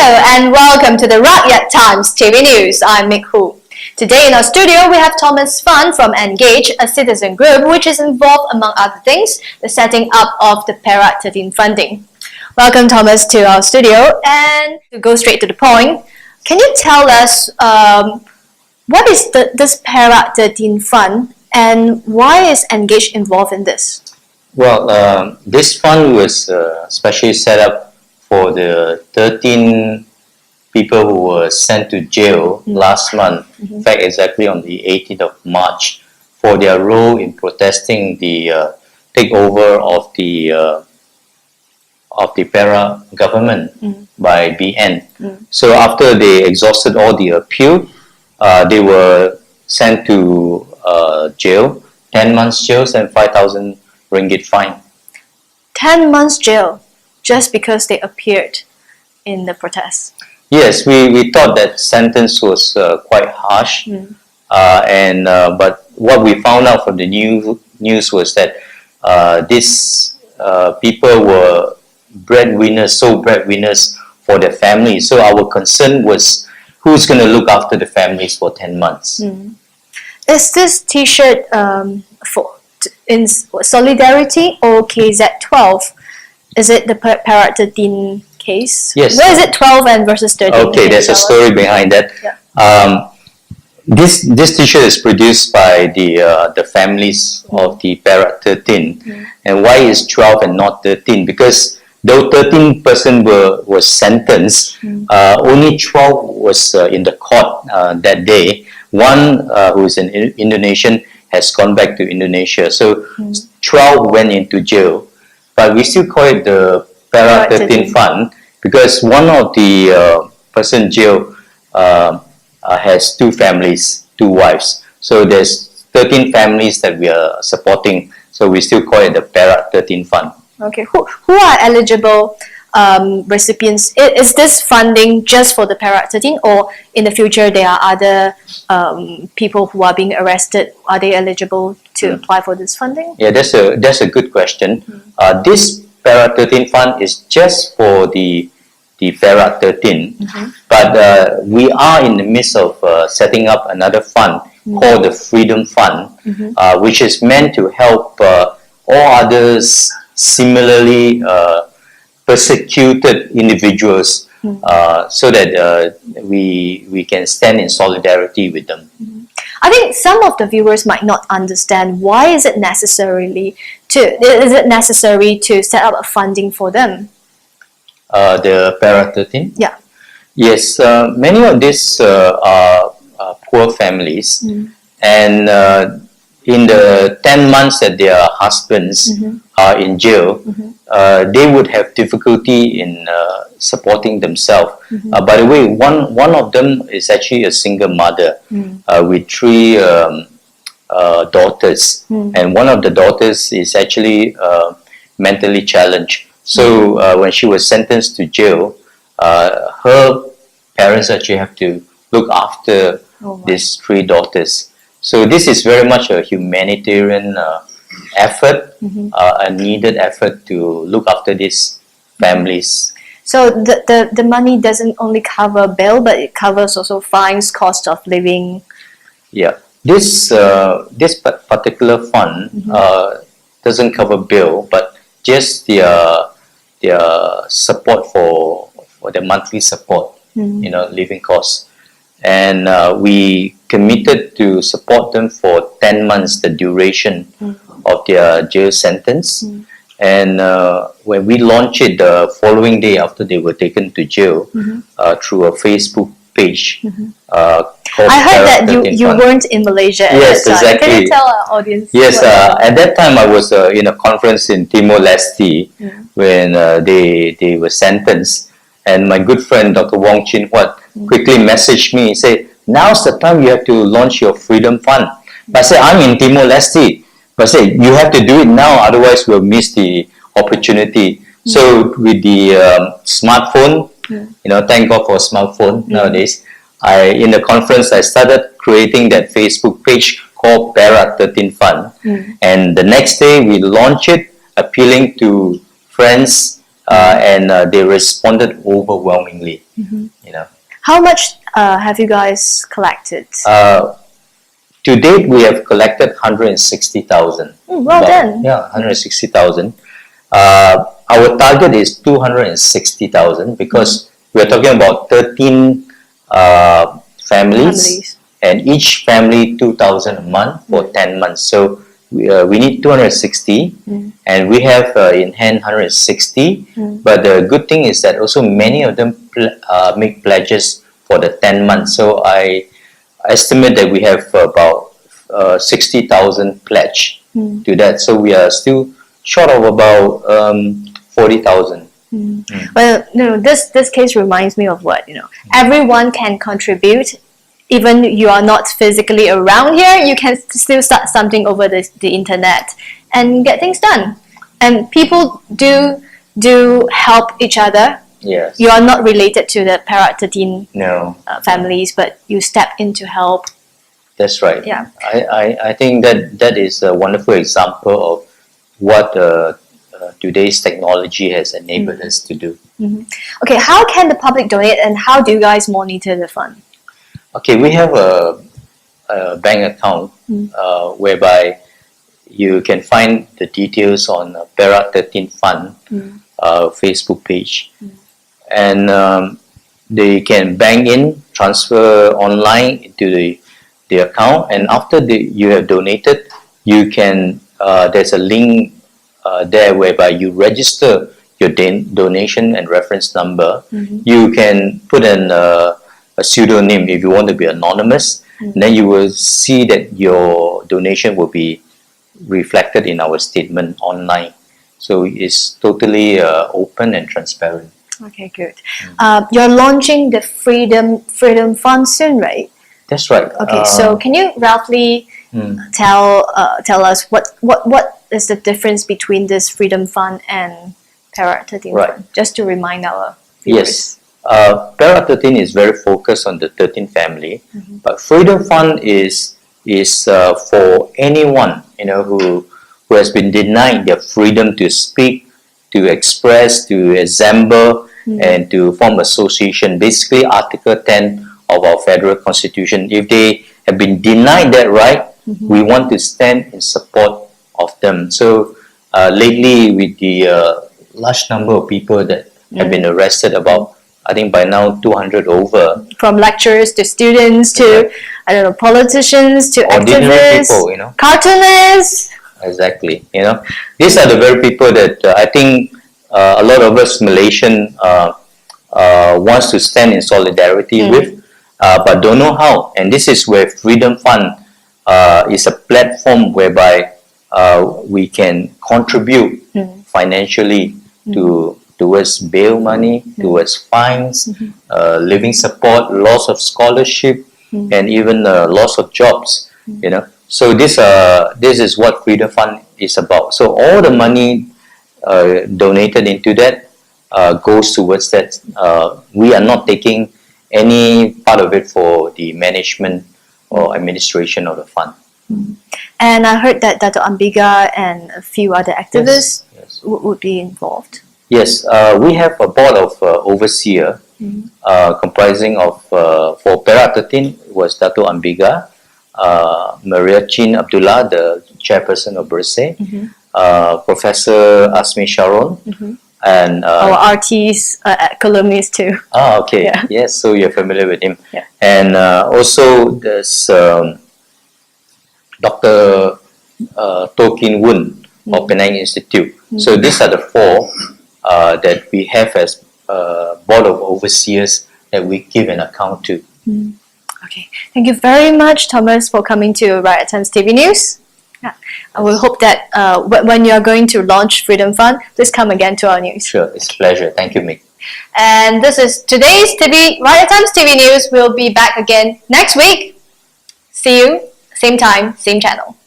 Hello and welcome to the Rakyat Times TV News. I'm Mick Hu. Today in our studio we have Thomas Fann from ENGAGE, a citizen group which is involved, among other things, the setting up of the Perak 13 funding. Welcome, Thomas, to our studio. And to go straight to the point, can you tell us what is this Perak 13 fund and why is ENGAGE involved in this? Well, this fund was specially set up for the 13 people who were sent to jail last month, in fact exactly on the 18th of March, for their role in protesting the takeover of the Perak government by BN. So after they exhausted all the appeal, they were sent to jail, 10 months jail and 5,000 ringgit fine. 10 months jail just because they appeared in the protest. Yes, we thought that sentence was quite harsh, but what we found out from the news was that these people were breadwinners for their families. So our concern was who's going to look after the families for 10 months. Is this T-shirt in solidarity or KZ12? Is it the Perak 13 case? Yes. Where is it 12 and versus 13? Okay, there's a story behind that. Yeah. This T-shirt is produced by the families of the Perak 13. And why is 12 and not 13? Because though 13 person was sentenced, only 12 was in the court that day. One who is an Indonesian has gone back to Indonesia. So 12 went into jail. But we still call it the Perak 13 fund because one of the person jail has two families, two wives. So there's 13 families that we are supporting. So we still call it the Perak 13 fund. Okay, who are eligible recipients? Is this funding just for the Perak 13 or in the future there are other people who are being arrested? Are they eligible to apply for this funding? Yeah, that's a good question. This Perak 13 fund is just for the Perak 13, but we are in the midst of setting up another fund called the Freedom Fund, which is meant to help all others similarly persecuted individuals so that we can stand in solidarity with them. I think some of the viewers might not understand why is it necessary to set up a funding for them? The Perak 13? Yeah. Yes, many of these are poor families, and in the 10 months that their husbands are in jail, they would have difficulty in supporting themselves. By the way, one of them is actually a single mother with three daughters, and one of the daughters is actually mentally challenged. So when she was sentenced to jail, her parents actually have to look after these three daughters. So this is very much a humanitarian effort, a needed effort to look after these families. So the money doesn't only cover bail, but it covers also fines, cost of living. Yeah, this particular fund doesn't cover bail, but just their support for their monthly support, living costs. And we committed to support them for 10 months, the duration of their jail sentence. And when we launched it the following day after they were taken to jail through a Facebook page called I heard Perak that you weren't in Malaysia at Yes, that time. exactly. Can you tell our audience? Yes, at that time I was in a conference in Timor-Leste when they were sentenced. And my good friend Dr. Wong Chin Huat quickly messaged me and said, now's the time you have to launch your Freedom Fund. But I said, I'm in Timor-Leste. But I said, you have to do it now, otherwise we'll miss the opportunity. So with the smartphone, thank God for smartphone nowadays, in the conference I started creating that Facebook page called Perak 13 Fund. And the next day we launched it, appealing to friends, and they responded overwhelmingly. You know, How much have you guys collected? to date we have collected 160,000. Well done. Yeah, 160,000. Our target is 260,000 because we are talking about 13 families, and each family 2,000 a month for 10 months. So we need 260, and we have in hand 160. But the good thing is that also many of them make pledges for the 10 months. So I estimate that we have about 60,000 pledge to that. So we are still short of about 40,000. Well, this case reminds me of what, everyone can contribute. Even you are not physically around here, you can still start something over the internet and get things done. And people do help each other. Yes. You are not related to the Perak 13 families, but you step in to help. That's right. Yeah. I think that is a wonderful example of what today's technology has enabled us to do. Okay, how can the public donate and how do you guys monitor the fund? Okay, we have a bank account whereby you can find the details on Perak 13 Fund Facebook page. And they can bank in, transfer online into the account, and after you have donated, you can there's a link there whereby you register your donation and reference number. You can put in a pseudonym if you want to be anonymous. And then you will see that your donation will be reflected in our statement online. So it's totally open and transparent. Okay, good. You're launching the Freedom Fund soon, right? That's right. Okay, so can you roughly tell us what is the difference between this Freedom Fund and Perak 13 Fund? Just to remind our viewers. Yes. Perak 13 is very focused on the 13 family, but Freedom Fund is for anyone who has been denied their freedom to speak, to express, to assemble, and to form association. Basically, Article 10 of our federal constitution. If they have been denied that right, we want to stand in support of them. So lately, with the large number of people that have been arrested, about I think by now 200 over. From lecturers to students to politicians to ordinary activists, people, cartoonists. Exactly. These are the very people that I think a lot of us Malaysian wants to stand in solidarity with, but don't know how. And this is where Freedom Fund is a platform whereby we can contribute financially towards bail money, towards fines, living support, loss of scholarship, and even loss of jobs. So this is what Freedom Fund is about. So all the money donated into that goes towards that. We are not taking any part of it for the management or administration of the fund. And I heard that Dato' Ambiga and a few other activists would be involved. Yes, we have a board of overseer comprising of, for Perak 13 was Dato' Ambiga, Maria Chin Abdullah, the chairperson of Bersih, Professor Asmi Sharon, and our RT's columnist too. Okay. Yeah. Yes, so you're familiar with him. Yeah. And also there's Dr. Toh Kin Woon of Penang Institute. So these are the four that we have as board of overseers that we give an account to. Okay, thank you very much, Thomas, for coming to Rakyat Times TV News. Yeah. I will hope that when you are going to launch Freedom Fund, please come again to our news. Sure, it's a pleasure. Thank you, Mick. And this is today's Rakyat Times TV News. We'll be back again next week. See you, same time, same channel.